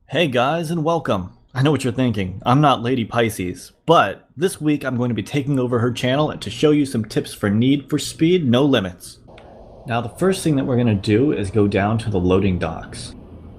Hey guys, and welcome. I know what you're thinking. I'm not Lady Pisces, but this week I'm going to be taking over her channel to show you some tips for Need for Speed No Limits. Now the first thing that we're going to do is go down to the loading docks.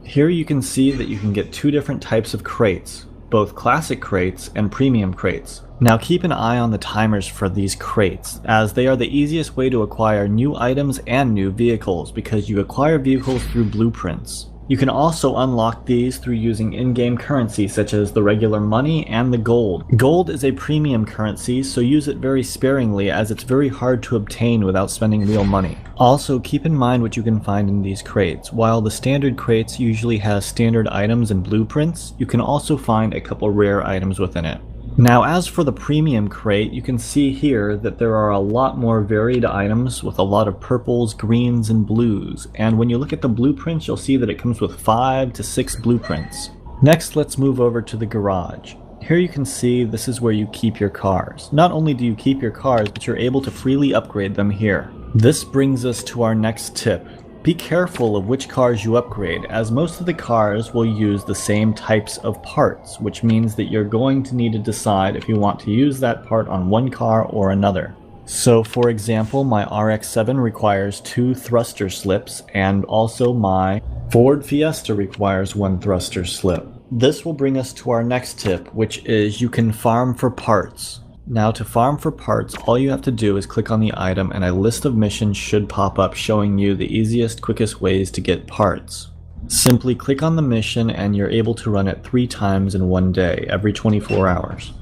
Here you can see that you can get two different types of crates, both classic crates and premium crates. Now keep an eye on the timers for these crates, as they are the easiest way to acquire new items and new vehicles because you acquire vehicles through blueprints. You can also unlock these through using in-game currency such as the regular money and the gold. Gold is a premium currency, so use it very sparingly as it's very hard to obtain without spending real money. Also, keep in mind what you can find in these crates. While the standard crates usually has standard items and blueprints, you can also find a couple rare items within it. Now as for the premium crate, you can see here that there are a lot more varied items with a lot of purples, greens, and blues, and when you look at the blueprints you'll see that it comes with 5 to 6 blueprints. Next, let's move over to the garage. Here you can see this is where you keep your cars. Not only do you keep your cars, but you're able to freely upgrade them here. This brings us to our next tip. Be careful of which cars you upgrade, as most of the cars will use the same types of parts, which means that you're going to need to decide if you want to use that part on one car or another. So for example, my RX-7 requires 2 thruster slips, and also my Ford Fiesta requires 1 thruster slip. This will bring us to our next tip, which is you can farm for parts. Now to farm for parts, all you have to do is click on the item and a list of missions should pop up showing you the easiest, quickest ways to get parts. Simply click on the mission and you're able to run it 3 times in one day, every 24 hours.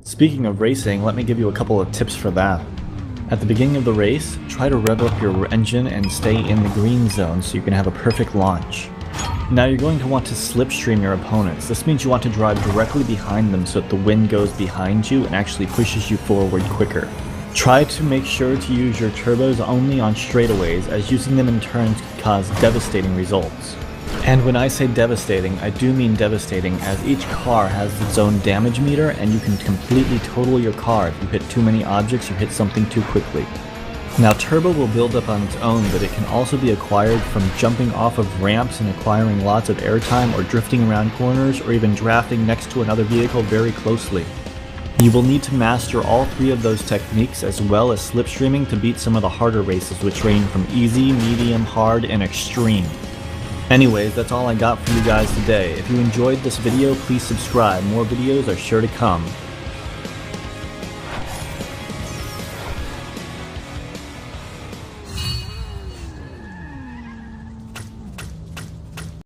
Speaking of racing, let me give you a couple of tips for that. At the beginning of the race, try to rev up your engine and stay in the green zone so you can have a perfect launch. Now you're going to want to slipstream your opponents. This means you want to drive directly behind them so that the wind goes behind you and actually pushes you forward quicker. Try to make sure to use your turbos only on straightaways, as using them in turns can cause devastating results. And when I say devastating, I do mean devastating, as each car has its own damage meter and you can completely total your car if you hit too many objects or hit something too quickly. Now turbo will build up on its own, but it can also be acquired from jumping off of ramps and acquiring lots of airtime, or drifting around corners, or even drafting next to another vehicle very closely. You will need to master all 3 of those techniques as well as slipstreaming to beat some of the harder races, which range from easy, medium, hard, and extreme. Anyways, that's all I got for you guys today. If you enjoyed this video, please subscribe. More videos are sure to come.